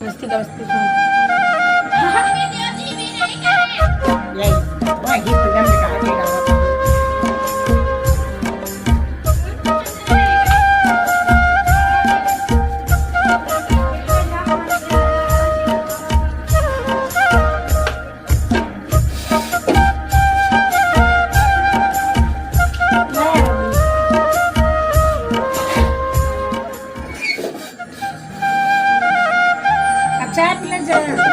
मस्ती का मस्ती यही वही फिल्म दिखा के डाला था। अब चाय पी ले जरा।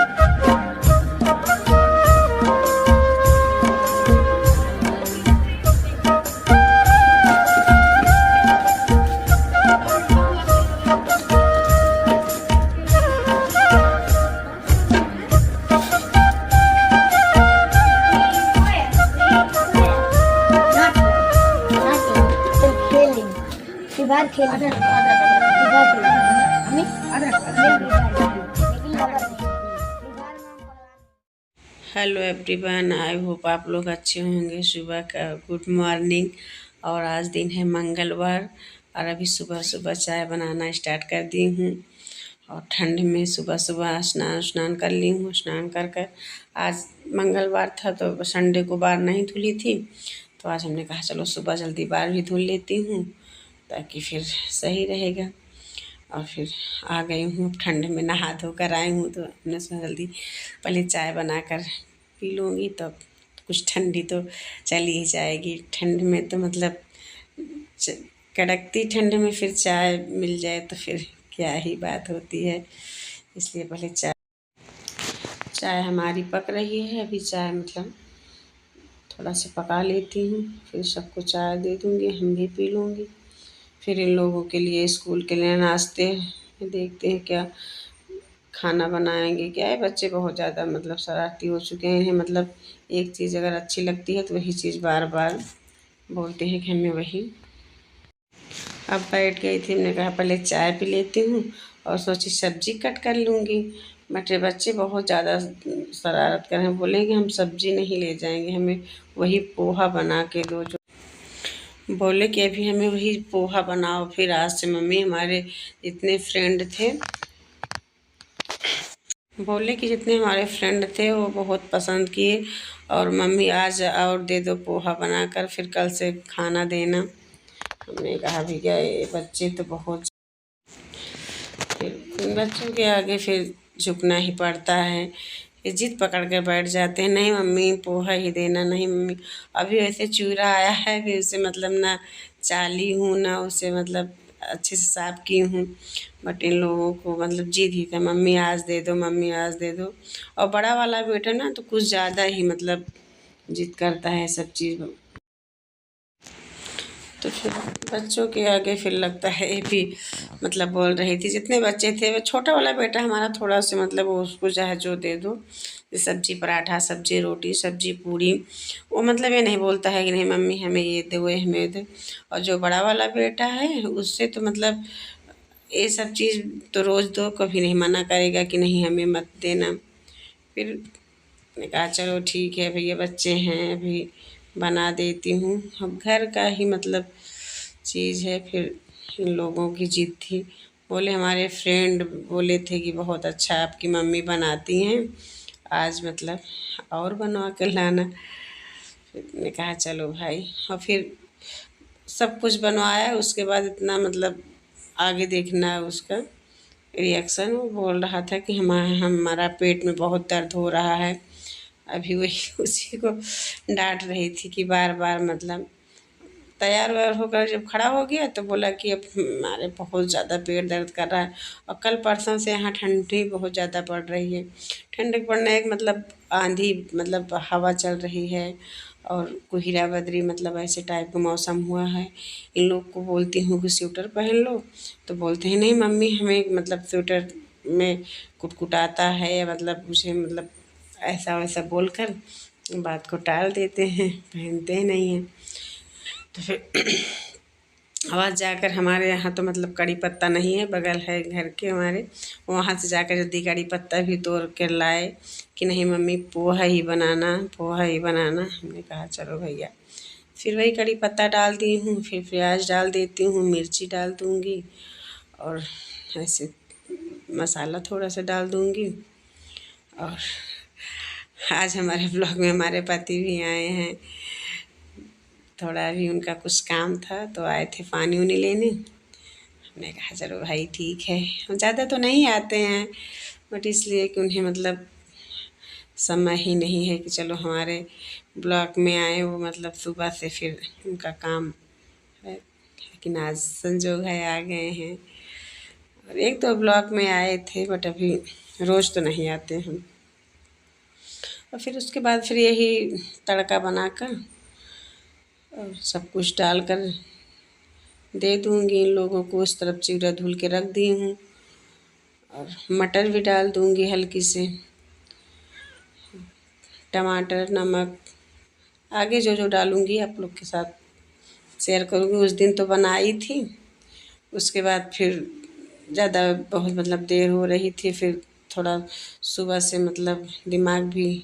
बाहर खेल हेलो एवरीवन, आई होप आप लोग अच्छे होंगे। सुबह का गुड मॉर्निंग। और आज दिन है मंगलवार और अभी सुबह सुबह चाय बनाना स्टार्ट कर दी हूँ। और ठंड में सुबह सुबह स्नान कर ली हूँ। स्नान कर कर आज मंगलवार था तो संडे को बाल नहीं धुली थी, तो आज हमने कहा चलो सुबह जल्दी बाल भी धुल लेती हूँ ताकि फिर सही रहेगा। और फिर आ गई हूँ, ठंड में नहा धो कर आई हूँ तो हमने सोचा जल्दी पहले चाय बनाकर पी लूँगी, तब कुछ ठंडी तो चली ही जाएगी। ठंड में तो मतलब कड़कती ठंड में फिर चाय मिल जाए तो फिर क्या ही बात होती है। इसलिए पहले चाय हमारी पक रही है। अभी चाय मतलब थोड़ा सा पका लेती हूँ, फिर सबको चाय दे दूँगी, हम भी पी लूँगी। फिर इन लोगों के लिए स्कूल के लिए नाश्ते देखते हैं क्या खाना बनाएंगे। क्या है, बच्चे बहुत ज़्यादा मतलब शरारती हो चुके हैं। मतलब एक चीज़ अगर अच्छी लगती है तो वही चीज़ बार बार बोलते हैं कि हमें वही। अब बैठ गई थी, हमने कहा पहले चाय पी लेती हूँ और सोची सब्जी कट कर लूँगी। बटे बच्चे बहुत ज़्यादा शरारत कर रहे हैं, बोले कि हम सब्जी नहीं ले जाएंगे, हमें वही पोहा बना के दो। जो बोले कि अभी हमें वही पोहा बनाओ। फिर आज से मम्मी हमारे जितने फ्रेंड थे, बोले कि जितने हमारे फ्रेंड थे वो बहुत पसंद किए और मम्मी आज और दे दो पोहा बनाकर, फिर कल से खाना देना। हमने कहा भैया ये बच्चे तो बहुत, फिर बच्चों के आगे फिर झुकना ही पड़ता है। ये जिद पकड़ कर बैठ जाते हैं, नहीं मम्मी पोहा ही देना, नहीं मम्मी। अभी वैसे चूरा आया है, फिर उसे मतलब ना चाली हूँ ना उसे मतलब अच्छे से साफ की हूँ। बट इन लोगों को मतलब जिद ही था, मम्मी आज दे दो, मम्मी आज दे दो। और बड़ा वाला बेटा ना तो कुछ ज़्यादा ही मतलब जिद करता है सब चीज़। तो फिर बच्चों के आगे फिर लगता है ये भी मतलब बोल रही थी। जितने बच्चे थे, वो छोटा वाला बेटा हमारा थोड़ा सा मतलब वो उसको चाहे जो दे दो, सब्जी पराठा, सब्जी रोटी, सब्जी पूरी, वो मतलब ये नहीं बोलता है कि नहीं मम्मी हमें ये दे, वो हमें दे। और जो बड़ा वाला बेटा है उससे तो मतलब ये सब चीज़ तो रोज़ दो, कभी नहीं मना करेगा कि नहीं हमें मत देना। फिर मैंने कहा चलो ठीक है भैया, बच्चे हैं अभी बना देती हूँ। अब घर का ही मतलब चीज़ है। फिर इन लोगों की जिद थी, बोले हमारे फ्रेंड बोले थे कि बहुत अच्छा आपकी मम्मी बनाती हैं, आज मतलब और बनवा कर लाना। फिर मैंने कहा चलो भाई। और फिर सब कुछ बनवाया, उसके बाद इतना मतलब आगे देखना है उसका रिएक्शन। वो बोल रहा था कि हमारा पेट में बहुत दर्द हो रहा है। अभी वही उसी को डांट रही थी कि बार बार मतलब तैयार वैयार होकर जब खड़ा हो गया तो बोला कि अब हमारे बहुत ज़्यादा पेट दर्द कर रहा है। और कल परसों से यहाँ ठंडी बहुत ज़्यादा पड़ रही है। ठंड पड़ने एक मतलब आंधी मतलब हवा चल रही है और कोहिरा बदरी मतलब ऐसे टाइप का मौसम हुआ है। इन लोग को बोलती हूँ कि स्वेटर पहन लो तो बोलते हैं नहीं मम्मी हमें मतलब स्वेटर में कुटकुटाता है, या मतलब मुझे मतलब ऐसा वैसा बोलकर बात को टाल देते हैं, पहनते नहीं हैं। तो फिर आवाज़ जाकर हमारे यहाँ तो मतलब कड़ी पत्ता नहीं है, बगल है घर के हमारे, वहाँ से जाकर जल्दी कड़ी पत्ता भी तोड़ कर लाए कि नहीं मम्मी पोहा ही बनाना, पोहा ही बनाना। हमने कहा चलो भैया। फिर वही कड़ी पत्ता डाल दी हूँ, फिर प्याज डाल देती हूँ, मिर्ची डाल दूँगी और ऐसे मसाला थोड़ा सा डाल दूँगी। और आज हमारे ब्लॉग में हमारे पति भी आए हैं, थोड़ा भी उनका कुछ काम था तो आए थे पानी उनी लेने। हमने कहा चलो भाई ठीक है, हम ज़्यादा तो नहीं आते हैं बट इसलिए कि उन्हें मतलब समय ही नहीं है कि चलो हमारे ब्लॉक में आए, वो मतलब सुबह से फिर उनका काम है। लेकिन आज संजोग है आ गए हैं। और एक दो ब्लॉक में आए थे बट अभी रोज़ तो नहीं आते हम। और फिर उसके बाद फिर यही तड़का बनाकर और सब कुछ डालकर दे दूँगी इन लोगों को। उस तरफ चिवड़ा धुल के रख दी हूँ और मटर भी डाल दूँगी हल्की से, टमाटर, नमक आगे जो जो डालूँगी आप लोग के साथ शेयर करूँगी। उस दिन तो बनाई थी, उसके बाद फिर ज़्यादा बहुत मतलब देर हो रही थी, फिर थोड़ा सुबह से मतलब दिमाग भी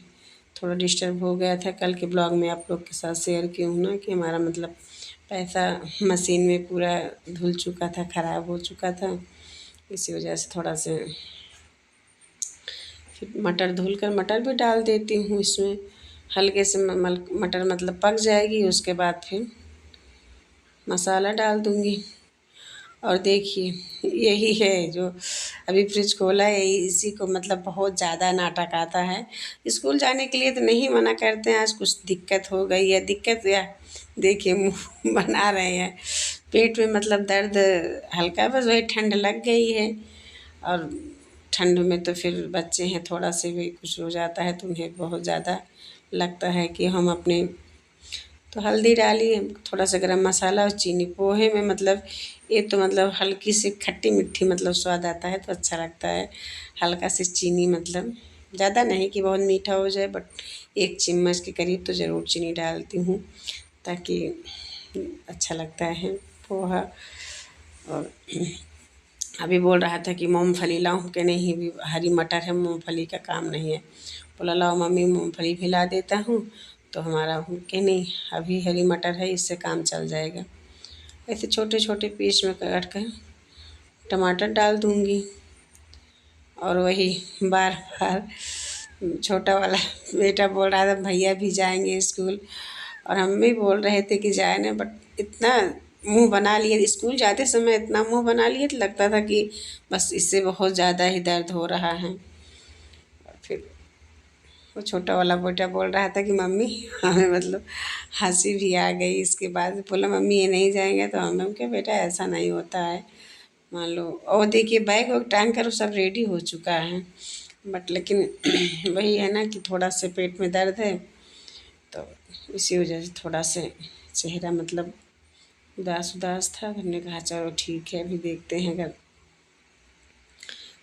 थोड़ा डिस्टर्ब हो गया था। कल के ब्लॉग में आप लोग के साथ शेयर की हूँ ना कि हमारा मतलब पैसा मशीन में पूरा धुल चुका था, ख़राब हो चुका था। इसी वजह से थोड़ा से फिर मटर धुलकर मटर भी डाल देती हूँ इसमें। हल्के से मटर मतलब पक जाएगी, उसके बाद फिर मसाला डाल दूँगी। और देखिए यही है जो अभी फ्रिज खोला है, इसी को मतलब बहुत ज़्यादा नाटक आता है। स्कूल जाने के लिए तो नहीं मना करते हैं, आज कुछ दिक्कत हो गई है। दिक्कत या देखिए मुँह बना रहे हैं, पेट में मतलब दर्द हल्का, बस वही ठंड लग गई है। और ठंड में तो फिर बच्चे हैं, थोड़ा से भी कुछ हो जाता है तो उन्हें बहुत ज़्यादा लगता है कि हम अपने, तो हल्दी डाली, थोड़ा सा गरम मसाला और चीनी। पोहे में मतलब ये तो मतलब हल्की सी खट्टी मीठी मतलब स्वाद आता है तो अच्छा लगता है। हल्का सी चीनी मतलब ज़्यादा नहीं कि बहुत मीठा हो जाए, बट 1 चम्मच के करीब तो ज़रूर चीनी डालती हूँ ताकि अच्छा लगता है पोहा। और अभी बोल रहा था कि मूँगफली लाऊं कि नहीं, भी हरी मटर है, मूँगफली का काम नहीं है। बोला लाओ मम्मी मूँगफली भी ला देता हूँ, तो हमारा कि नहीं अभी हरी मटर है, इससे काम चल जाएगा। ऐसे छोटे छोटे पीस में काट कर टमाटर डाल दूँगी। और वही बार बार छोटा वाला बेटा बोल रहा था भैया भी जाएंगे स्कूल, और हम भी बोल रहे थे कि जाए ना, बट इतना मुंह बना लिए स्कूल जाते समय, इतना मुंह बना लिए तो लगता था कि बस इससे बहुत ज़्यादा ही दर्द हो रहा है। और फिर वो छोटा वाला बेटा बोल रहा था कि मम्मी हमें मतलब हंसी भी आ गई। इसके बाद बोला मम्मी ये नहीं जाएंगे, तो हम क्या बेटा ऐसा नहीं होता है, मान लो। और देखिए बैग वैग टांग कर सब रेडी हो चुका है, बट लेकिन वही है ना कि थोड़ा से पेट में दर्द है, तो इसी वजह से थोड़ा से चेहरा मतलब उदास उदास था। हमने कहा चलो ठीक है अभी देखते हैं। अगर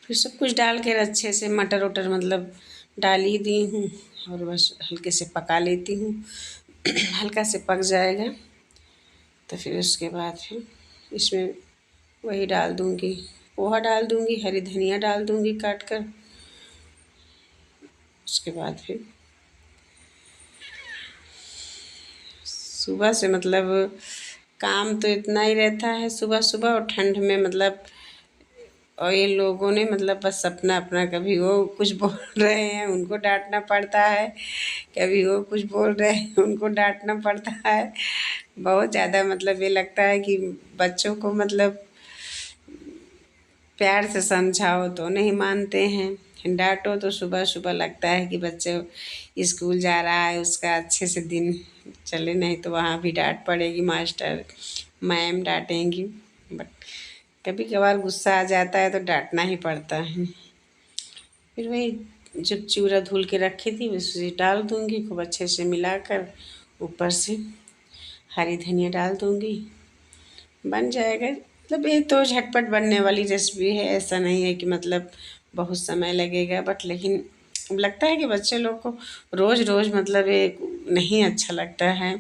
फिर सब कुछ डाल कर अच्छे से मटर वटर मतलब डाल ही दी हूँ और बस हल्के से पका लेती हूँ। हल्का से पक जाएगा तो फिर उसके बाद फिर इसमें वही डाल दूँगी, पोहा डाल दूँगी, हरी धनिया डाल दूँगी काट कर। उसके बाद फिर सुबह से मतलब काम तो इतना ही रहता है सुबह सुबह, और ठंड में मतलब, और ये लोगों ने मतलब बस अपना अपना, कभी वो कुछ बोल रहे हैं उनको डांटना पड़ता है, कभी वो कुछ बोल रहे हैं उनको डांटना पड़ता है। बहुत ज़्यादा मतलब ये लगता है कि बच्चों को मतलब प्यार से समझाओ तो नहीं मानते हैं, डांटो तो सुबह सुबह लगता है कि बच्चे स्कूल जा रहा है उसका अच्छे से दिन चले, नहीं तो वहाँ भी डांट पड़ेगी, मास्टर मैम डांटेंगी। बट कभी कभार गुस्सा आ जाता है तो डांटना ही पड़ता है। फिर वही जब चिवड़ा धुल के रखी थी उसे डाल दूँगी, खूब अच्छे से मिलाकर ऊपर से हरी धनिया डाल दूँगी, बन जाएगा। मतलब ये तो झटपट बनने वाली रेसिपी है, ऐसा नहीं है कि मतलब बहुत समय लगेगा, बट लेकिन लगता है कि बच्चे लोग को रोज़ रोज़ मतलब ये नहीं अच्छा लगता है।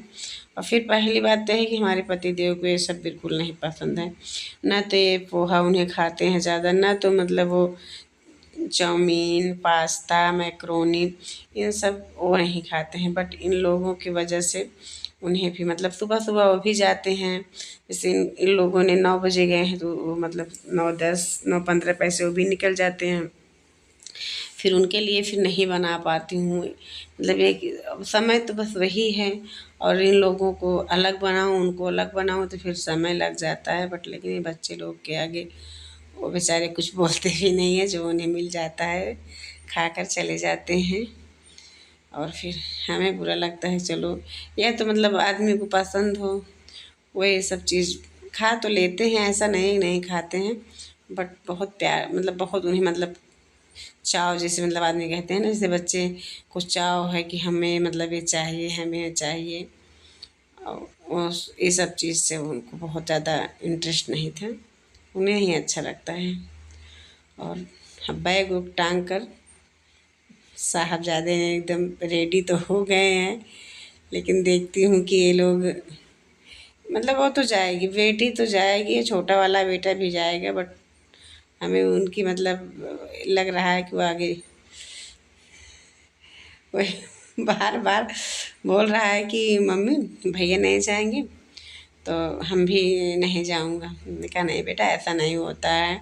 और फिर पहली बात तो है कि हमारे पति देव को ये सब बिल्कुल नहीं पसंद है, ना तो ये पोहा उन्हें खाते हैं ज़्यादा, ना तो मतलब वो चाउमीन पास्ता मैक्रोनी इन सब वो नहीं खाते हैं। बट इन लोगों की वजह से उन्हें भी मतलब सुबह सुबह वो भी जाते हैं। जैसे इन लोगों ने 9 बजे गए हैं तो वो मतलब 9:10 9:15 पैसे वो भी निकल जाते हैं। फिर उनके लिए फिर नहीं बना पाती हूँ, मतलब एक समय तो बस वही है। और इन लोगों को अलग बनाऊँ, उनको अलग बनाऊँ तो फिर समय लग जाता है। बट लेकिन ये बच्चे लोग के आगे वो बेचारे कुछ बोलते भी नहीं है, जो उन्हें मिल जाता है खाकर चले जाते हैं। और फिर हमें बुरा लगता है। चलो यह तो मतलब आदमी को पसंद हो वो ये सब चीज़ खा तो लेते हैं, ऐसा नहीं नहीं खाते हैं। बट बहुत प्यार मतलब बहुत उन्हें मतलब चाव, जैसे मतलब आदमी कहते हैं ना, जैसे बच्चे को चाव है कि हमें मतलब ये चाहिए, हमें ये चाहिए। और वो ये सब चीज़ से उनको बहुत ज़्यादा इंटरेस्ट नहीं था, उन्हें ही अच्छा लगता है। और बैग उग टांग कर साहबजादे एकदम रेडी तो हो गए हैं। लेकिन देखती हूँ कि ये लोग मतलब वो तो जाएगी, बेटी तो जाएगी, छोटा वाला बेटा भी जाएगा। बट हमें उनकी मतलब लग रहा है कि वो आगे वही बार बार बोल रहा है कि मम्मी भैया नहीं जाएंगे तो हम भी नहीं जाऊंगा। मैंने कहा नहीं बेटा, ऐसा नहीं होता है।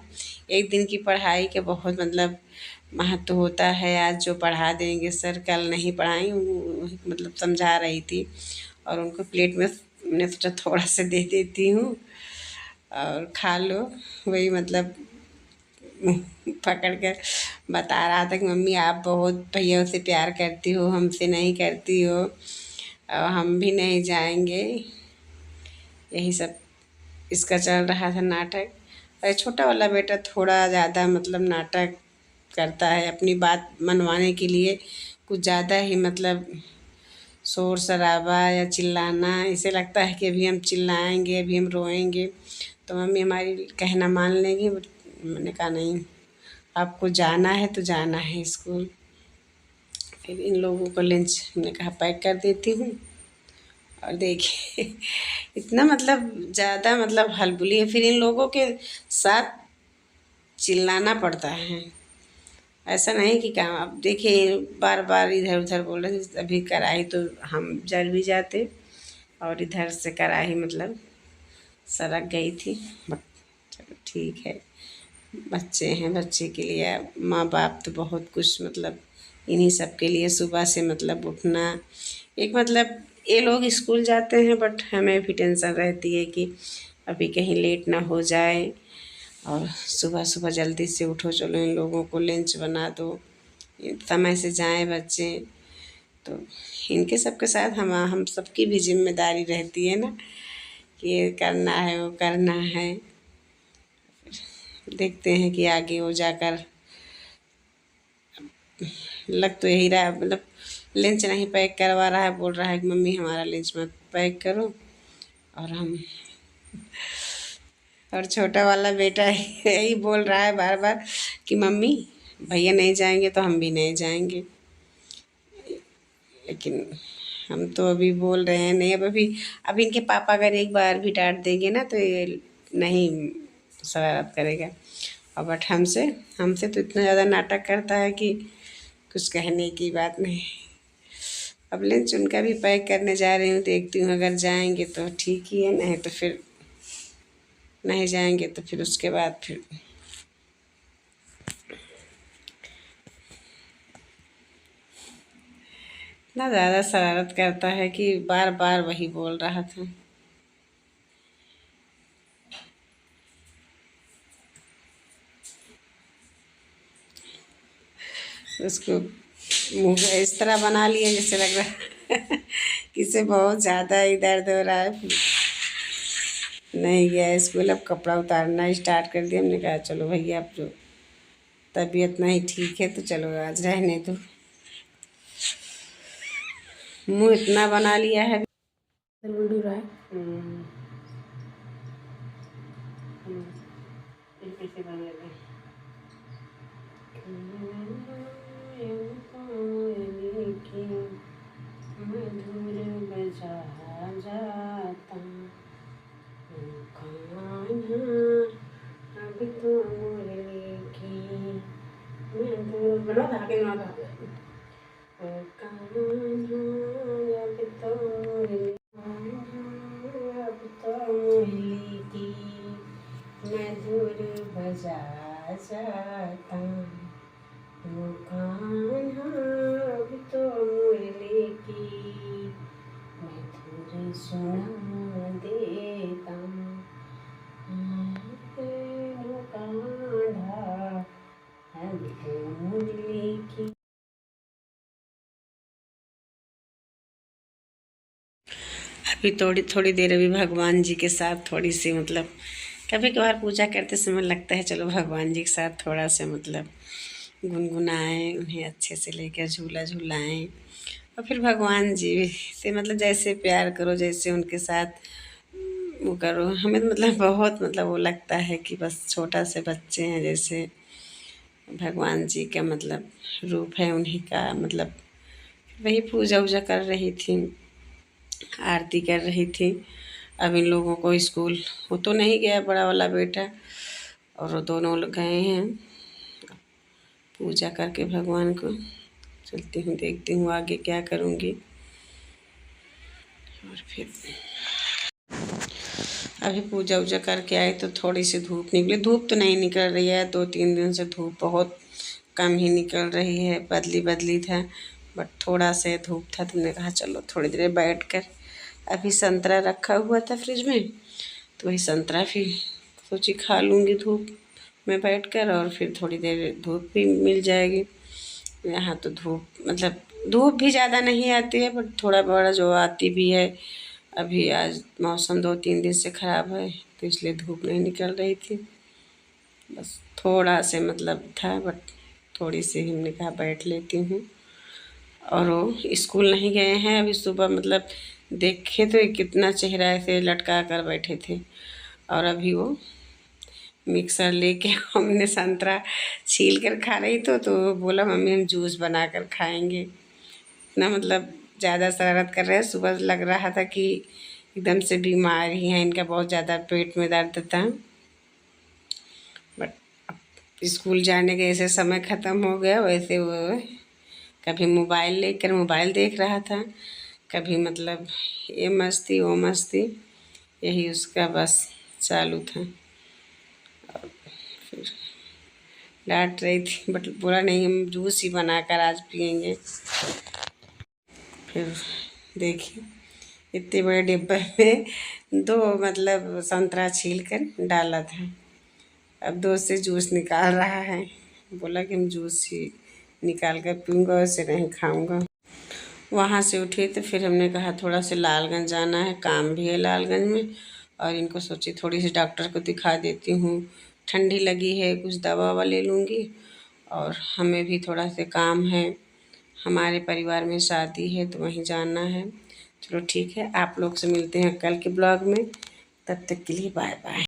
एक दिन की पढ़ाई के बहुत मतलब महत्व होता है। आज जो पढ़ा देंगे सर, कल नहीं पढ़ाएंगे, वो मतलब समझा रही थी। और उनको प्लेट में मैंने सोचा थोड़ा सा दे देती हूँ और खा लो। वही मतलब पकड़ कर बता रहा था कि मम्मी आप बहुत भैया से प्यार करती हो, हमसे नहीं करती हो, और हम भी नहीं जाएंगे। यही सब इसका चल रहा था नाटक। और छोटा वाला बेटा थोड़ा ज़्यादा मतलब नाटक करता है, अपनी बात मनवाने के लिए कुछ ज़्यादा ही मतलब शोर शराबा या चिल्लाना। इसे लगता है कि अभी हम चिल्लाएंगे, अभी हम रोएंगे तो मम्मी हमारी कहना मान लेंगी। मैंने कहा नहीं, आपको जाना है तो जाना है स्कूल। फिर इन लोगों को लंच हमने कहा पैक कर देती हूँ। और देखिए इतना मतलब ज़्यादा मतलब हलबुली है। फिर इन लोगों के साथ चिल्लाना पड़ता है, ऐसा नहीं कि काम। अब देखिए बार बार इधर उधर बोल रहे थे। अभी कराही तो हम जल भी जाते और इधर से कराही मतलब सड़क गई थी। बट चलो ठीक है, बच्चे हैं, बच्चे के लिए माँ बाप तो बहुत कुछ मतलब इन्हीं सब के लिए सुबह से मतलब उठना। एक मतलब ये लोग स्कूल जाते हैं बट हमें भी टेंशन रहती है कि अभी कहीं लेट ना हो जाए। और सुबह सुबह जल्दी से उठो, चलो इन लोगों को लंच बना दो, समय से जाएं बच्चे। तो इनके सबके साथ हम सबकी भी जिम्मेदारी रहती है ना कि ये करना है वो करना है। देखते हैं कि आगे वो जाकर लग तो यही रहा है मतलब लंच नहीं पैक करवा रहा है, बोल रहा है कि मम्मी हमारा लंच मत पैक करो। और हम और छोटा वाला बेटा यही बोल रहा है बार बार कि मम्मी भैया नहीं जाएंगे तो हम भी नहीं जाएंगे। लेकिन हम तो अभी बोल रहे हैं नहीं। अब इनके पापा अगर एक बार भी डांट देंगे ना तो ये नहीं शरारत करेगा। और बट हमसे हमसे तो इतना ज़्यादा नाटक करता है कि कुछ कहने की बात नहीं। अब लंच उनका भी पैक करने जा रही हूँ, देखती हूँ अगर जाएंगे तो ठीक ही है, नहीं तो फिर नहीं जाएंगे तो फिर उसके बाद फिर इतना ज़्यादा शरारत करता है कि बार बार वही बोल रहा था। उसको मुँह इस तरह बना लिया जैसे लग रहा है कि इसे बहुत ज़्यादा ही दर्द हो रहा है। नहीं गया स्कूल, अब कपड़ा उतारना स्टार्ट कर दिया। हमने कहा चलो भैया अब जो तबीयत नहीं ठीक है तो चलो आज रहने दो। मुँह इतना बना लिया है। उड़ रहा है। फिर से बना लेते हैं। मधुर बजा जाता कान्हा, अब तो मुरली की मधुर बना था के बना था कान्हा, अब तो मधुर बजा जाता वो कान्हा अब तो मुरली की मधुर सुना देता वो कान्हा अब तो मुरली की। अभी थोड़ी थोड़ी देर अभी भगवान जी के साथ थोड़ी सी मतलब कभी कभार पूजा करते समय लगता है चलो भगवान जी के साथ थोड़ा सा मतलब गुनगुनाएं, उन्हें अच्छे से लेकर झूला झूलाएं और फिर भगवान जी से मतलब जैसे प्यार करो, जैसे उनके साथ वो करो। हमें तो मतलब बहुत मतलब वो लगता है कि बस छोटा से बच्चे हैं, जैसे भगवान जी का मतलब रूप है उन्हीं का। मतलब वही पूजा वूजा कर रही थी, आरती कर रही थी। अब इन लोगों को स्कूल, वो तो नहीं गया बड़ा वाला बेटा, और वो दोनों लोग गए हैं। पूजा करके भगवान को चलती हूँ, देखती हूँ आगे क्या करूँगी। और फिर अभी पूजा वूजा करके आई तो थोड़ी सी धूप निकली। धूप तो नहीं निकल रही है, 2-3 दिन से धूप बहुत कम ही निकल रही है। बदली बदली था बट थोड़ा से धूप था, तुमने कहा चलो थोड़ी देर बैठ कर। अभी संतरा रखा हुआ था फ्रिज में, तो वही संतरा फिर सोची खा लूँगी धूप में बैठ कर, और फिर थोड़ी देर धूप भी मिल जाएगी। यहाँ तो धूप मतलब धूप भी ज़्यादा नहीं आती है बट थोड़ा बड़ा जो आती भी है। अभी आज मौसम 2-3 दिन से ख़राब है तो इसलिए धूप नहीं निकल रही थी। बस थोड़ा से मतलब था बट थोड़ी सी हमने कहा बैठ लेती हूँ। और वो स्कूल नहीं गए हैं अभी। सुबह मतलब देखे तो कितना चेहरा ऐसे लटका कर बैठे थे, और अभी वो मिक्सर लेके हमने संतरा छील कर खा रही तो बोला मम्मी हम जूस बना कर खाएंगे। इतना मतलब ज़्यादा शरारत कर रहे हैं। सुबह लग रहा था कि एकदम से बीमार ही हैं, इनका बहुत ज़्यादा पेट में दर्द था। बट अब स्कूल जाने के ऐसे समय ख़त्म हो गया, वैसे वो कभी मोबाइल लेकर मोबाइल देख रहा था, कभी मतलब ये मस्ती वो मस्ती, यही उसका बस चालू था। फिर डांट रही थी बट बोला नहीं हम जूस ही बनाकर आज पियेंगे। फिर देखिए इतने बड़े डिब्बे में 2 मतलब संतरा छील कर डाला था, अब 2 से जूस निकाल रहा है। बोला कि हम जूस ही निकाल कर पीऊँगा, वैसे नहीं खाऊँगा। वहाँ से उठे तो फिर हमने कहा थोड़ा से लालगंज जाना है, काम भी है लालगंज में, और इनको सोची थोड़ी सी डॉक्टर को दिखा देती हूँ। ठंडी लगी है, कुछ दवा ववा ले लूँगी, और हमें भी थोड़ा से काम है, हमारे परिवार में शादी है तो वहीं जाना है। चलो ठीक है, आप लोग से मिलते हैं कल के ब्लॉग में। तब तक के लिए बाय बाय।